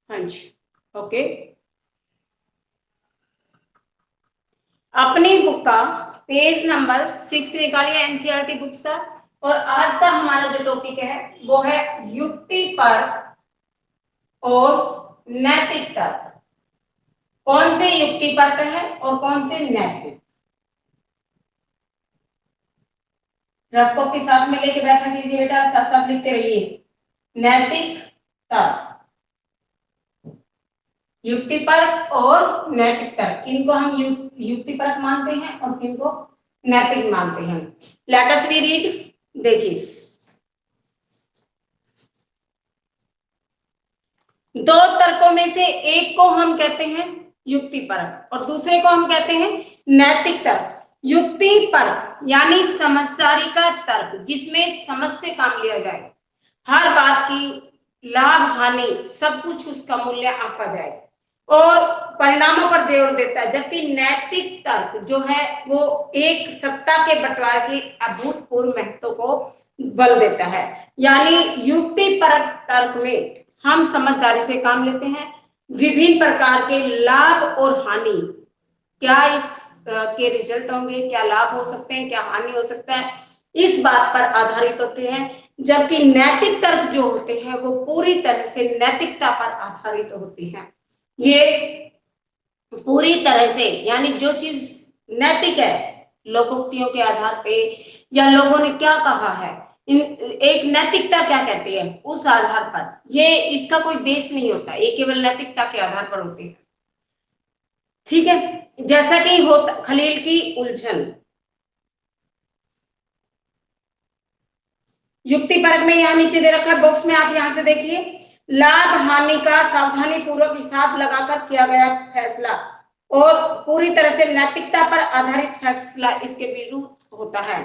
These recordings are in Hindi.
हाँ जी, ओके। अपनी बुक का पेज नंबर 6 निकालिए, एनसीईआरटी बुक्स का। और आज का हमारा जो टॉपिक है वो है युक्ति तर्क और नैतिक तर्क। कौन से युक्ति तर्क है और कौन से नैतिक। रफ कॉपी साथ में लेके बैठा कीजिए बेटा, साथ साथ लिखते रहिए। नैतिक तर्क, युक्ति परक और नैतिक तर्क, किनको हम युक्ति परक मानते हैं और किनको नैतिक मानते हैं। Let us we read. देखिए, दो तर्कों में से एक को हम कहते हैं युक्ति परक और दूसरे को हम कहते हैं नैतिक तर्क। युक्ति परक यानी समझदारी का तर्क, जिसमें समझ से काम लिया जाए, हर बात की लाभ हानि सब कुछ उसका मूल्य आंका जाए और परिणामों पर जोर देता है। जबकि नैतिक तर्क जो है वो एक सत्ता के बंटवारे की अभूतपूर्व महत्व को बल देता है। यानी युक्ति परक तर्क में हम समझदारी से काम लेते हैं, विभिन्न प्रकार के लाभ और हानि, क्या इस के रिजल्ट होंगे, क्या लाभ हो सकते हैं, क्या हानि हो सकता है, इस बात पर आधारित होते हैं। जबकि नैतिक तर्क जो होते हैं वो पूरी तरह से नैतिकता पर आधारित होती हैं। ये पूरी तरह से, यानी जो चीज नैतिक है, लोकोक्तियों के आधार पे या लोगों ने क्या कहा है, एक नैतिकता क्या कहती है उस आधार पर, ये इसका कोई बेस नहीं होता, ये केवल नैतिकता के आधार पर होती है। ठीक है, जैसा कि होता खलील की उलझन। युक्ति परक में यहाँ नीचे दे रखा है बॉक्स में, आप यहां से देखिए, लाभ हानि का सावधानी पूर्वक हिसाब लगाकर किया गया फैसला और पूरी तरह से नैतिकता पर आधारित फैसला इसके विरुद्ध होता है।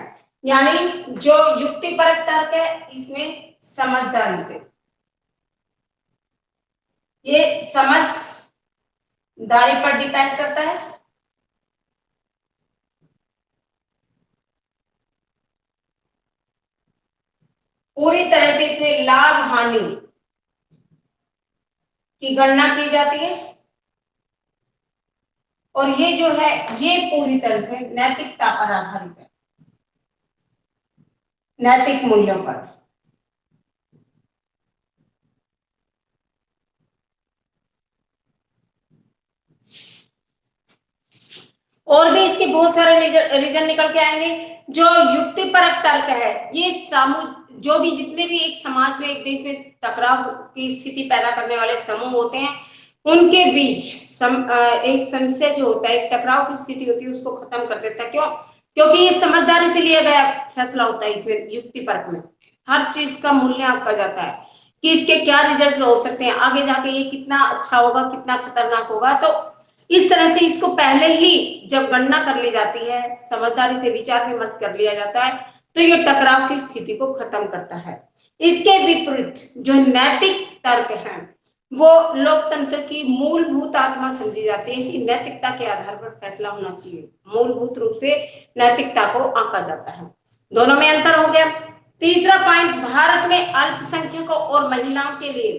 यानी जो युक्ति परक तर्क है इसमें समझदारी से, ये समझदारी पर डिपेंड करता है। पूरी तरह से इसमें लाभ हानि की गणना की जाती है और ये जो है ये पूरी तरह से नैतिकता पर आधारित है, नैतिक मूल्यों पर। और भी इसके बहुत सारे रीजन निकल के आएंगे। जो युक्ति परक तर्क है, ये जो भी जितने भी एक समाज में, एक देश में टकराव की स्थिति पैदा करने वाले समूह होते हैं, उनके बीच एक संशय जो होता है, एक टकराव की स्थिति होती है, उसको खत्म कर देता है। क्यों? क्योंकि ये समझदारी से लिया गया फैसला होता है। इसमें युक्ति परक में हर चीज का मूल्य आंका जाता है कि इसके क्या रिजल्ट हो सकते हैं, आगे जाके ये कितना अच्छा होगा, कितना खतरनाक होगा। तो इस तरह से इसको पहले ही जब गणना कर ली जाती है, समझदारी से विचार विमर्श कर लिया जाता है, तो ये टकराव की स्थिति को खत्म करता है। इसके विपरीत जो नैतिक तर्क है वो लोकतंत्र की मूलभूत आत्मा समझी जाती है कि नैतिकता के आधार पर फैसला होना चाहिए, मूलभूत रूप से नैतिकता को आंका जाता है। दोनों में अंतर हो गया। तीसरा पॉइंट, भारत में अल्पसंख्यकों और महिलाओं के लिए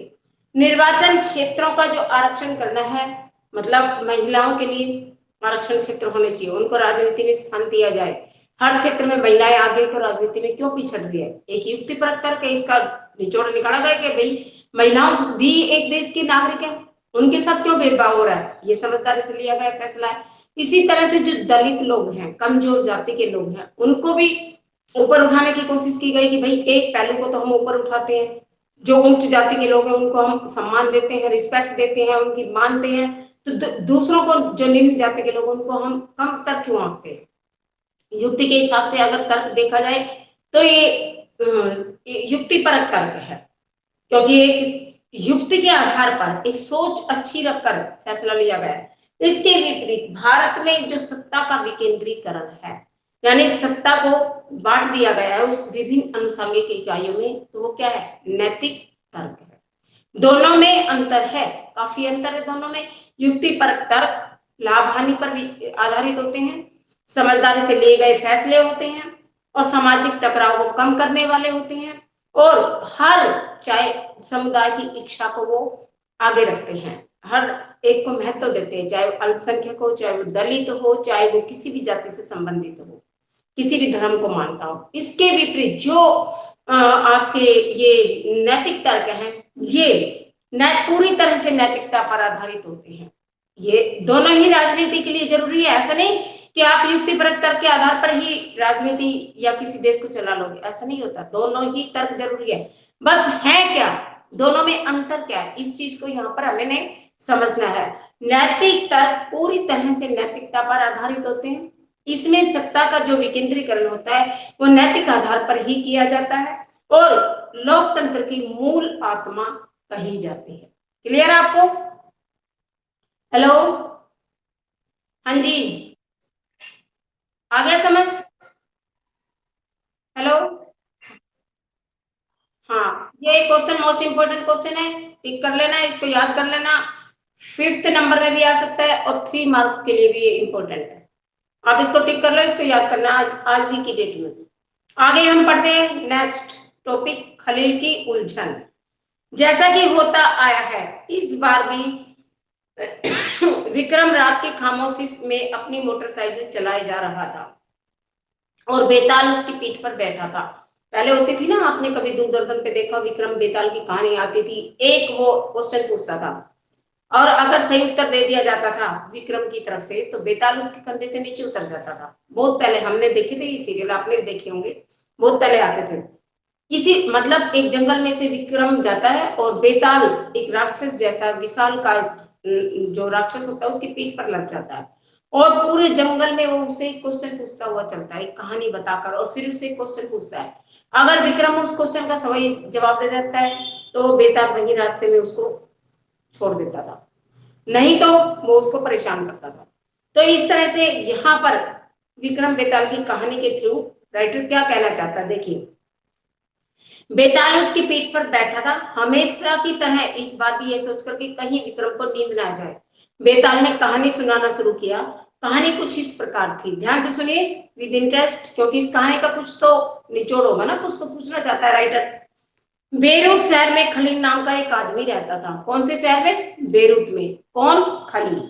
निर्वाचन क्षेत्रों का जो आरक्षण करना है, मतलब महिलाओं के लिए आरक्षण क्षेत्र होने चाहिए, उनको राजनीति में स्थान दिया जाए। हर क्षेत्र में महिलाएं आ गई तो राजनीति में क्यों पिछड़ रही है? एक युक्ति परक तर्क है, इसका निचोड़ निकाला गया कि भाई महिलाओं भी एक देश की नागरिक है, उनके साथ क्यों भेदभाव हो रहा है, ये समझदारी से लिया गया फैसला है। इसी तरह से जो दलित लोग हैं, कमजोर जाति के लोग हैं, उनको भी ऊपर उठाने की कोशिश की गई कि भाई एक पहलू को तो हम ऊपर उठाते हैं, जो उच्च जाति के लोग हैं उनको हम सम्मान देते हैं, रिस्पेक्ट देते हैं, उनकी मानते हैं, तो दूसरों को, जो निम्न जाति के लोग, उनको हम कम तर्क क्यों आंकते हैं? युक्ति के हिसाब से अगर तर्क देखा जाए तो ये युक्ति परक तर्क है, क्योंकि एक युक्ति के आधार पर एक सोच अच्छी रखकर फैसला लिया गया है। इसके विपरीत भारत में जो सत्ता का विकेंद्रीकरण है, यानी सत्ता को बांट दिया गया है उस विभिन्न अनुषंगिक इकाइयों में, तो वो क्या है? नैतिक तर्क है। दोनों में अंतर है, काफी अंतर है दोनों में। युक्ति परक तर्क लाभ हानि पर भी आधारित होते हैं, समझदारी से लिए गए फैसले होते हैं और सामाजिक टकराव को कम करने वाले होते हैं, और हर चाहे समुदाय की इच्छा को वो आगे रखते हैं, हर एक को महत्व देते हैं, चाहे वो अल्पसंख्यक हो, चाहे वो दलित हो, चाहे वो किसी भी जाति से संबंधित हो, किसी भी धर्म को मानता हो। इसके विपरीत जो आपके ये नैतिक तर्क हैं, ये पूरी तरह से नैतिकता पर आधारित होते हैं। ये दोनों ही राजनीति के लिए जरूरी है। ऐसा नहीं कि आप युक्तिपरक तर्क के आधार पर ही राजनीति या किसी देश को चला लोगे, ऐसा नहीं होता। दोनों ही तर्क जरूरी है, बस है क्या, दोनों में अंतर क्या है, इस चीज को यहाँ पर हमें समझना है। नैतिक तर्क पूरी तरह से नैतिकता पर आधारित होते हैं। इसमें सत्ता का जो विकेंद्रीकरण होता है वो नैतिक आधार पर ही किया जाता है और लोकतंत्र की मूल आत्मा कही जाती है। क्लियर है आपको? हेलो, हाँ जी, आ गया समझ? हेलो, हाँ, ये क्वेश्चन मोस्ट इंपोर्टेंट क्वेश्चन है, टिक कर लेना, इसको याद कर लेना। 5th नंबर में भी आ सकता है और 3 मार्क्स के लिए भी ये इंपॉर्टेंट है। आप इसको टिक कर लो, इसको याद करना आज ही की डेट में। आगे हम पढ़ते हैं नेक्स्ट टॉपिक, खलील की उलझन। जैसा कि होता आया है, इस बार भी विक्रम रात की खामोशी में अपनी मोटरसाइकिल चलाए जा रहा था और बेताल उसकी पीठ पर बैठा था। पहले होती थी ना, आपने कभी दूरदर्शन पे देखा, विक्रम बेताल की कहानी आती थी। एक वो क्वेश्चन पूछता था और अगर सही उत्तर दे दिया जाता था विक्रम की तरफ से तो बेताल उसके कंधे से नीचे उतर जाता था। बहुत पहले हमने देखे थे ये सीरियल, आपने भी देखे होंगे, बहुत पहले आते थे। किसी मतलब एक जंगल में से विक्रम जाता है और बेताल एक राक्षस जैसा विशाल का जो राक्षस होता है उसकी पीठ पर लग जाता है और पूरे जंगल में वो उसे क्वेश्चन पूछता हुआ चलता है, एक कहानी बताकर, और फिर उससे क्वेश्चन पूछता है। अगर विक्रम उस क्वेश्चन का सही जवाब दे देता है तो बेताल वहीं रास्ते में उसको छोड़ देता था, नहीं तो वो उसको परेशान करता था। तो इस तरह से यहाँ पर विक्रम बेताल की कहानी के थ्रू राइटर क्या कहना चाहता है, देखिए। बेताल उसकी पीठ पर बैठा था, हमेशा की तरह इस बार भी ये सोचकर कि कहीं विक्रम को नींद ना आ जाए। बेताल ने कहानी सुनाना शुरू किया। कहानी कुछ इस प्रकार थी, ध्यान से सुनिए विद इंटरेस्ट, क्योंकि इस कहानी का कुछ तो निचोड़ होगा ना, कुछ तो पूछना चाहता है राइटर। बेरूत शहर में खलील नाम का एक आदमी रहता था। कौन से शहर में? बेरूत में। कौन? खलील।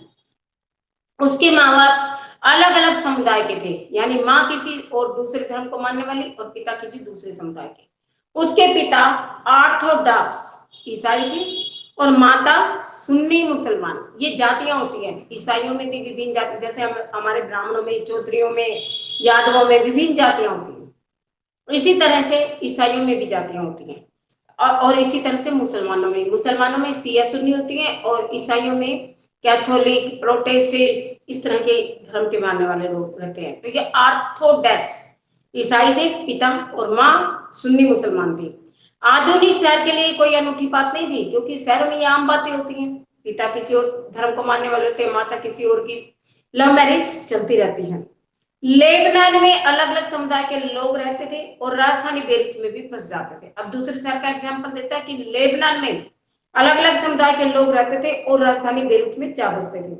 उसके माँ बाप अलग अलग समुदाय के थे, यानी माँ किसी और दूसरे धर्म को मानने वाली और पिता किसी दूसरे समुदाय के। उसके पिता ऑर्थोडॉक्स ईसाई थे और माता सुन्नी मुसलमान। ये जातियां होती हैं, ईसाइयों में भी विभिन्न जाति, जैसे हमारे ब्राह्मणों में, चौधरियों में, यादवों में विभिन्न जातियां होती हैं, इसी तरह से ईसाइयों में भी जातियां होती हैं। और इसी तरह से मुसलमानों में सिया सुन्नी होती है और ईसाइयों में कैथोलिक, प्रोटेस्टेंट, इस तरह के धर्म के मानने वाले लोग रहते हैं। तो ये ऑर्थोडॉक्स ईसाई थे पिता और माँ सुन्नी मुसलमान थी। आधुनिक शहर के लिए कोई अनूठी बात नहीं थी, क्योंकि शहरों में ये आम बातें होती हैं, पिता किसी और धर्म को मानने वाले होते हैं, माता किसी और की, लव मैरिज चलती रहती है। लेबनान में अलग अलग समुदाय के लोग रहते थे और राजधानी बेरूत में भी बस जाते थे। अब दूसरे शहर का एग्जाम्पल देता है कि लेबनान में अलग अलग समुदाय के लोग रहते थे और राजधानी बेरूत में जा बसते थे,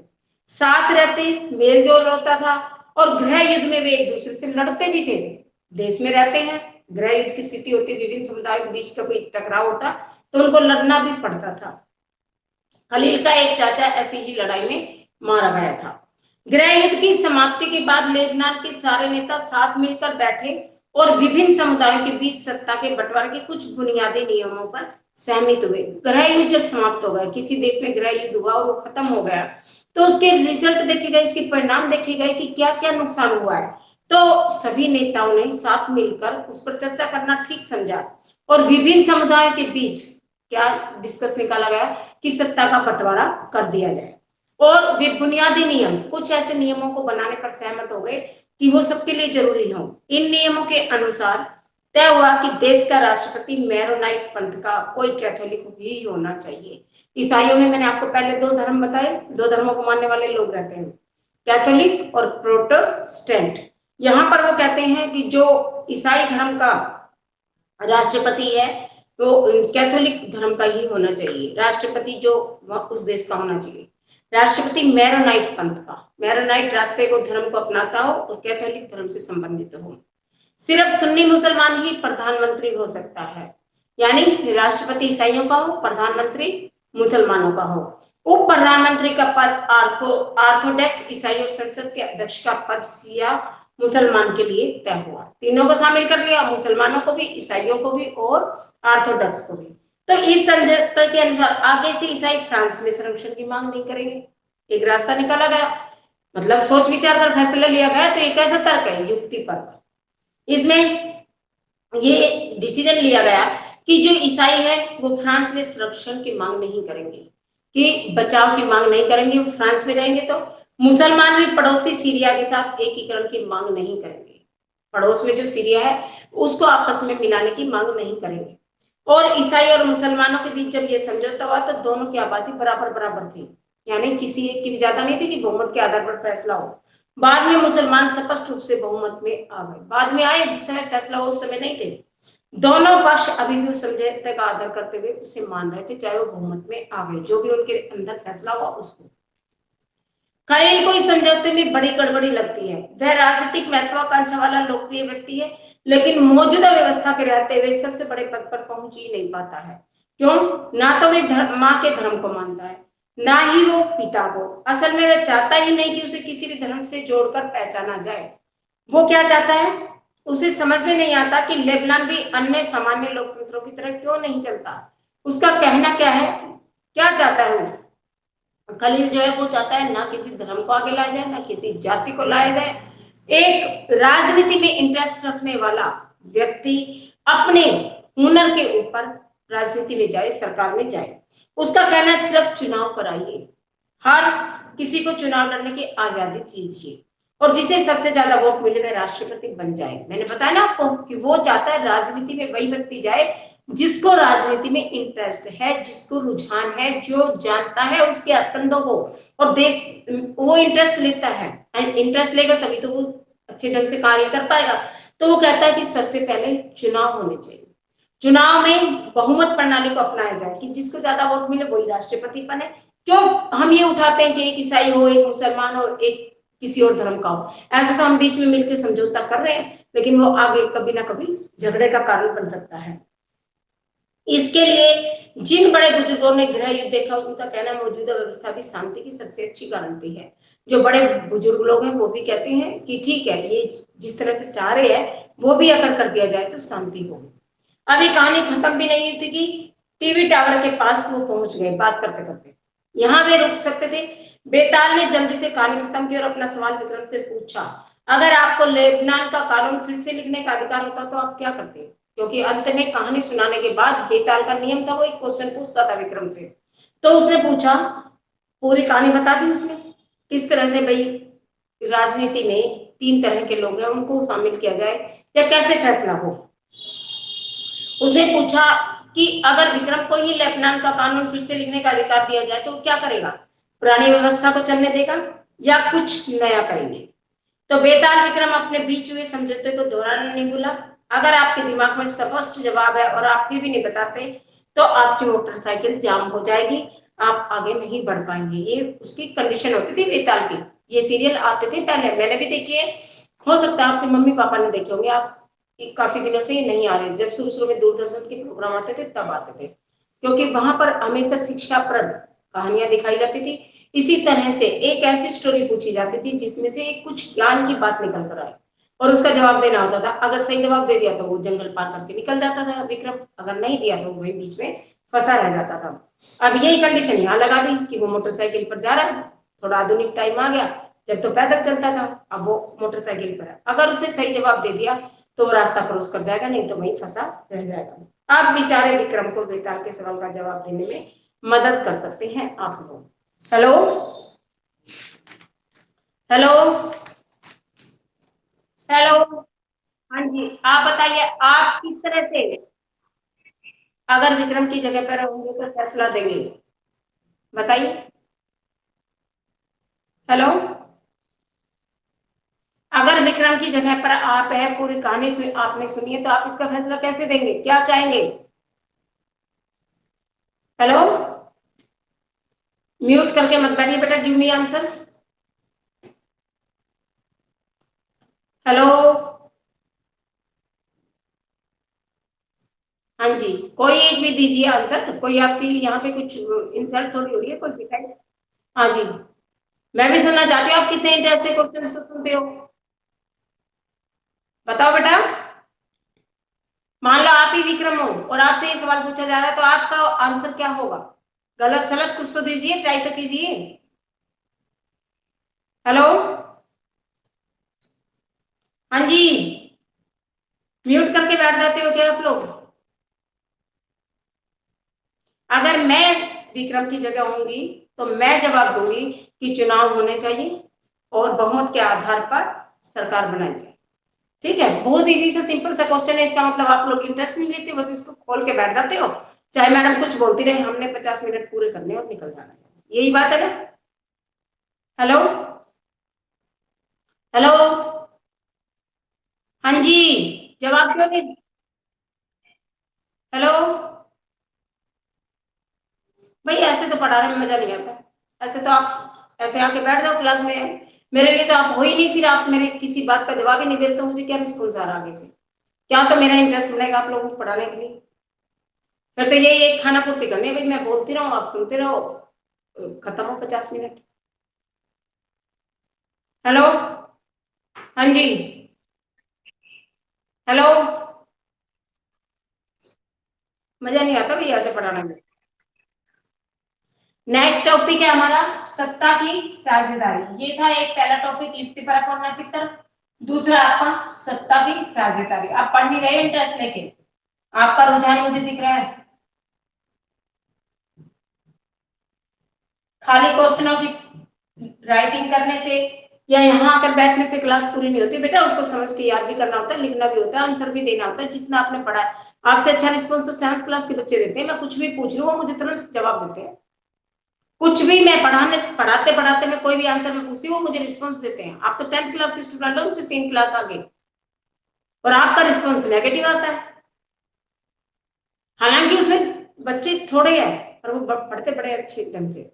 साथ रहते, मेल जोल होता था और गृह युद्ध में वे एक दूसरे से लड़ते भी थे। देश में रहते हैं, गृह युद्ध की स्थिति होती, विभिन्न समुदायों के बीच का कोई टकराव होता तो उनको लड़ना भी पड़ता था। खलील का एक चाचा ऐसी ही लड़ाई में मारा गया था। गृह युद्ध की समाप्ति के बाद लेबनान के सारे नेता साथ मिलकर बैठे और विभिन्न समुदायों के बीच सत्ता के बंटवारे के कुछ बुनियादी नियमों पर सहमत हुए। गृह युद्ध जब समाप्त हो गया, किसी देश में गृह युद्ध हुआ और वो खत्म हो गया, तो उसके रिजल्ट देखे गए, उसके परिणाम देखे गए कि क्या क्या नुकसान हुआ है। तो सभी नेताओं ने साथ मिलकर उस पर चर्चा करना ठीक समझा और विभिन्न समुदायों के बीच क्या डिस्कस निकाला गया कि सत्ता का बंटवारा कर दिया जाए। और वे बुनियादी नियम, कुछ ऐसे नियमों को बनाने पर सहमत हो गए कि वो सबके लिए जरूरी हो। इन नियमों के अनुसार तय हुआ कि देश का राष्ट्रपति मैरोनाइट पंथ का कोई कैथोलिक ही होना चाहिए। ईसाइयों में मैंने आपको पहले 2 धर्म बताए, 2 धर्मों को मानने वाले लोग रहते हैं, कैथोलिक और प्रोटेस्टेंट। यहाँ पर वो कहते हैं कि जो ईसाई धर्म का राष्ट्रपति है तो कैथोलिक धर्म का ही होना चाहिए राष्ट्रपति, जो उस देश का होना चाहिए। राष्ट्रपति मैरोनाइट पंथ का, मैरोनाइट रास्ते को, धर्म को अपनाता हो और कैथोलिक धर्म से संबंधित हो। सिर्फ सुन्नी मुसलमान ही प्रधानमंत्री हो सकता है, यानी राष्ट्रपति ईसाइयों का हो, प्रधानमंत्री मुसलमानों का हो। उप प्रधानमंत्री का पद ऑर्थोडॉक्स ईसाई और संसद के अध्यक्ष का पद शिया मुसलमान के लिए तय हुआ। तीनों को शामिल कर लिया, मुसलमानों को भी, ईसाइयों को भी और ऑर्थोडॉक्स को भी। तो इस समझौते के अनुसार आगे से ईसाई फ्रांस में संरक्षण की मांग नहीं करेंगे। एक रास्ता निकाला गया, मतलब सोच विचार कर फैसला लिया गया। तो एक ऐसा तर्क है युक्ति पर, इसमें ये डिसीजन लिया गया कि जो ईसाई है वो फ्रांस में संरक्षण की मांग नहीं करेंगे, कि बचाव की मांग नहीं करेंगे, वो फ्रांस में रहेंगे। तो मुसलमान भी पड़ोसी सीरिया के साथ एकीकरण की मांग नहीं करेंगे, पड़ोस में जो सीरिया है उसको आपस में मिलाने की मांग नहीं करेंगे। और ईसाई और मुसलमानों के बीच जब ये समझौता हुआ तो दोनों की आबादी बराबर बराबर थी, यानी किसी एक की भी ज्यादा नहीं थी कि बहुमत के आधार पर फैसला हो। बाद में मुसलमान स्पष्ट रूप से बहुमत में आ गए, बाद में आए, जिस समय फैसला हो उस समय नहीं थे। दोनों पक्ष अभी भी उस समझौते का आदर करते हुए उसे मान रहे थे, चाहे वो बहुमत में आ गए, जो भी उनके अंदर फैसला हुआ उसको। खलील को इस समझौते में बड़ी गड़बड़ी लगती है। वह राजनीतिक महत्वाकांक्षा वाला लोकप्रिय व्यक्ति है, लेकिन मौजूदा व्यवस्था के रहते हुए सबसे बड़े पद पर पहुंच ही नहीं पाता है। क्यों? ना तो वह माँ के धर्म को मानता है, ना ही वो पिता को। असल में वह चाहता ही नहीं कि उसे किसी भी धर्म से जोड़कर पहचाना जाए। वो क्या चाहता है? उसे समझ में नहीं आता कि लेबनान भी अन्य सामान्य लोकतंत्रों की तरह क्यों नहीं चलता। उसका कहना क्या है, क्या चाहता है वो? खलील जो है वो चाहता है ना किसी धर्म को आगे लाया जाए, ना किसी जाति को लाया जाए। एक राजनीति में इंटरेस्ट रखने वाला व्यक्ति अपने हुनर के ऊपर राजनीति में जाए, सरकार में जाए। उसका कहना है सिर्फ चुनाव कराइए, हर किसी को चुनाव लड़ने की आजादी दीजिए, और जिसे सबसे ज्यादा वोट मिले वह राष्ट्रपति बन जाए। मैंने बताया ना आपको कि वो चाहता है राजनीति में वही व्यक्ति जाए जिसको राजनीति में इंटरेस्ट है, जिसको रुझान है, जो जानता है उसके हथकंडों को और देश, वो इंटरेस्ट लेता है। एंड इंटरेस्ट लेगा तभी तो वो अच्छे ढंग से कार्य कर पाएगा। तो वो कहता है कि सबसे पहले चुनाव होने चाहिए, चुनाव में बहुमत प्रणाली को अपनाया जाए कि जिसको ज्यादा वोट मिले वही राष्ट्रपति बने। क्यों हम ये उठाते हैं कि एक ईसाई हो, एक मुसलमान हो, एक किसी और धर्म का हो, ऐसा तो हम बीच में मिलकर समझौता कर रहे हैं, लेकिन वो आगे कभी ना कभी झगड़े का कारण बन सकता है। इसके लिए जिन बड़े बुजुर्गों ने गृह युद्ध देखा उनका कहना मौजूदा व्यवस्था भी शांति की सबसे अच्छी गारंटी है। जो बड़े बुजुर्ग लोग हैं वो भी कहते हैं कि ठीक है, ये जिस तरह से चाह रहे हैं वो भी अगर कर दिया जाए तो शांति होगी। अभी कहानी खत्म भी नहीं हुई थी कि टीवी टावर के पास वो पहुंच गए बात करते करते। यहाँ वे रुक सकते थे। बेताल ने जल्दी से कहानी खत्म की और अपना सवाल विक्रम से पूछा, अगर आपको लेबनान का कानून फिर से लिखने का अधिकार होता तो आप क्या करते? क्योंकि अंत में कहानी सुनाने के बाद बेताल का नियम था, वो एक क्वेश्चन पूछता था विक्रम से। तो उसने पूछा, पूरी कहानी बता दी उसने, किस तरह से भाई राजनीति में तीन तरह के लोग हैं उनको शामिल किया जाए या कैसे फैसला हो। उसने पूछा कि अगर विक्रम को ही लेबनान का कानून फिर से लिखने का अधिकार दिया जाए तो क्या करेगा? पुरानी व्यवस्था को चलने देगा या कुछ नया करेंगे? तो बेताल विक्रम अपने बीच हुए समझौते को दोहराने नहीं बोला। अगर आपके दिमाग में स्पष्ट जवाब है और आप फिर भी नहीं बताते तो आपकी मोटरसाइकिल जाम हो जाएगी, आप आगे नहीं बढ़ पाएंगे। ये उसकी कंडीशन होती थी बेताल की। ये सीरियल आते थे पहले, मैंने भी देखी है, हो सकता है आपके मम्मी पापा ने देखे होंगे, आप काफी दिनों से ये नहीं आ रहे। जब शुरू शुरू में दूरदर्शन के प्रोग्राम आते थे तब आते थे, क्योंकि वहां पर हमेशा शिक्षाप्रद कहानियां दिखाई जाती थी। इसी तरह से एक ऐसी स्टोरी पूछी जाती थी जिसमें से कुछ ज्ञान की बात निकल कर आए और उसका जवाब देना होता था। अगर सही जवाब दे दिया तो वो जंगल पार करके निकल जाता था विक्रम, अगर नहीं दिया तो वही बीच में फंसा रह जाता था। अब यही कंडीशन यहाँ लगा दी कि वो मोटरसाइकिल पर जा रहा है, थोड़ा आधुनिक टाइम आ गया, जब तो पैदल चलता था, अब वो मोटरसाइकिल पर है। अगर उसे सही जवाब दे दिया तो वो रास्ता क्रॉस कर जाएगा, नहीं तो वहीं फंसा रह जाएगा। आप बेचारे विक्रम को बेताल के सवाल का जवाब देने में मदद कर सकते हैं आप लोग। हेलो हेलो हेलो, हाँ जी, आप बताइए आप किस तरह से अगर विक्रम की जगह पर होंगे तो फैसला देंगे, बताइए। हेलो, अगर विक्रम की जगह पर आप है, पूरी कहानी आपने सुनी है, तो आप इसका फैसला कैसे देंगे, क्या चाहेंगे? हेलो, म्यूट करके मत बैठिए बेटा, गिव मी आंसर। हेलो, हाँ जी, कोई एक भी दीजिए आंसर, कोई आपकी यहाँ पे कुछ इंसल्ट थोड़ी हो रही है, कोई डिफेंड। हाँ जी, मैं भी सुनना चाहती हूँ, आप कितने इंटरेस्ट से क्वेश्चंस को सुनते हो, बताओ बेटा। मान लो आप ही विक्रम हो और आपसे ये सवाल पूछा जा रहा है, तो आपका आंसर क्या होगा? गलत सलत कुछ तो दीजिए, ट्राई तो कीजिए। हेलो, हाँ जी, म्यूट करके बैठ जाते हो क्या आप लोग? अगर मैं विक्रम की जगह होंगी तो मैं जवाब दूंगी कि चुनाव होने चाहिए और बहुमत के आधार पर सरकार बनाई जाए। ठीक है, बहुत इजी सा सिंपल सा क्वेश्चन है, इसका मतलब आप लोग इंटरेस्ट नहीं लेते, बस इसको खोल के बैठ जाते हो, चाहे मैडम कुछ बोलती रहे, हमने 50 मिनट पूरे करने और निकल जाना है, यही बात है ना। हेलो, हेलो, हाँ जी, जवाब क्यों नहीं? हेलो, भाई ऐसे तो पढ़ाने में मजा नहीं आता, ऐसे तो आप ऐसे आके बैठ जाओ क्लास में, मेरे लिए तो आप हो ही नहीं, फिर आप मेरे किसी बात का जवाब ही नहीं देते तो मुझे क्या रिस्पॉन्स आ रहा आगे से, क्या तो मेरा इंटरेस्ट बनेगा आप लोगों को पढ़ाने के लिए? फिर तो यही एक खाना पूर्ति करनी है भाई, मैं बोलती रहूं आप सुनते रहो, खत्म हो 50 मिनट। हेलो, हाँ जी, हेलो, मजा नहीं आता भैया ऐसे पढ़ाने में। नेक्स्ट टॉपिक है हमारा सत्ता की साझेदारी, ये था एक पहला टॉपिक युक्तिपरक और नैतिक तर्क, दूसरा आपका सत्ता की साझेदारी। आप पढ़ नहीं रहे हो इंटरेस्ट लेके, आपका रुझान मुझे दिख रहा है, खाली क्वेश्चनों की राइटिंग करने से या यहाँ आकर बैठने से क्लास पूरी नहीं होती बेटा, उसको समझ के याद भी करना होता है, लिखना भी होता है, आंसर भी देना होता है, जितना आपने पढ़ा है। आपसे अच्छा रिस्पॉन्स तो 7th क्लास के बच्चे देते हैं, मैं कुछ भी पूछ लूँ वो मुझे तुरंत जवाब देते हैं, कुछ भी मैं पढ़ाने पढ़ाते पढ़ाते मैं कोई भी आंसर में पूछती हूँ वो मुझे रिस्पॉन्स देते हैं। आप तो 10th क्लास के स्टूडेंट हो, मुझसे 3 क्लास आगे, और आपका रिस्पॉन्स नेगेटिव आता है, हालांकि उसमें बच्चे थोड़े हैं पर वो पढ़ते बड़े अच्छे ढंग से।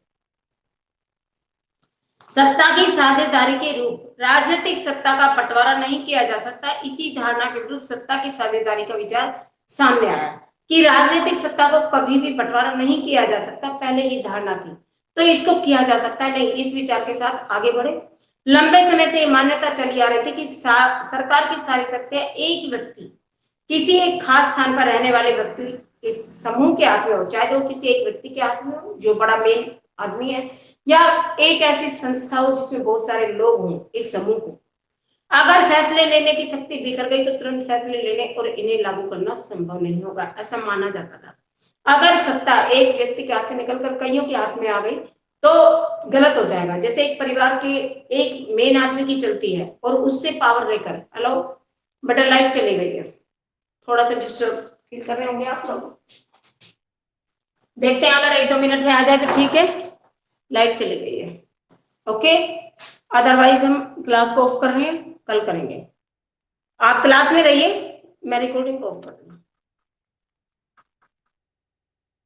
सत्ता की साझेदारी के रूप, राजनीतिक सत्ता का बंटवारा नहीं किया जा सकता, इसी धारणा के विरुद्ध सत्ता की साझेदारी का विचार सामने आया कि राजनीतिक सत्ता को कभी भी बंटवारा नहीं किया जा सकता, पहले ये धारणा थी, तो इसको किया जा सकता है नहीं, इस विचार के साथ आगे बढ़े। लंबे समय से ये मान्यता चली आ रही थी कि सरकार की सारी शक्तियां एक व्यक्ति, किसी एक खास स्थान पर रहने वाले व्यक्ति इस समूह के हाथ में हो, चाहे तो किसी एक व्यक्ति के हाथ में हो जो बड़ा मेन आदमी है, या एक ऐसी संस्था हो जिसमें बहुत सारे लोग हों, एक समूह हो। अगर फैसले लेने की शक्ति बिखर गई तो तुरंत फैसले लेने और इन्हें लागू करना संभव नहीं होगा, ऐसा माना जाता था। अगर सत्ता एक व्यक्ति के हाथ से निकलकर कईयों के हाथ में आ गई तो गलत हो जाएगा, जैसे एक परिवार के एक मेन आदमी की चलती है और उससे पावर लेकर, हेलो बटन लाइट चली गई है, थोड़ा सा डिस्टर्ब फील कर रहे होंगे आप लोग, देखते हैं अगर 1-2 मिनट में आ जाए तो ठीक है, लाइट चली गई है, ओके, अदरवाइज हम क्लास को ऑफ कर रहे हैं, कल करेंगे। आप क्लास में रहिए, मैं रिकॉर्डिंग को ऑफ कर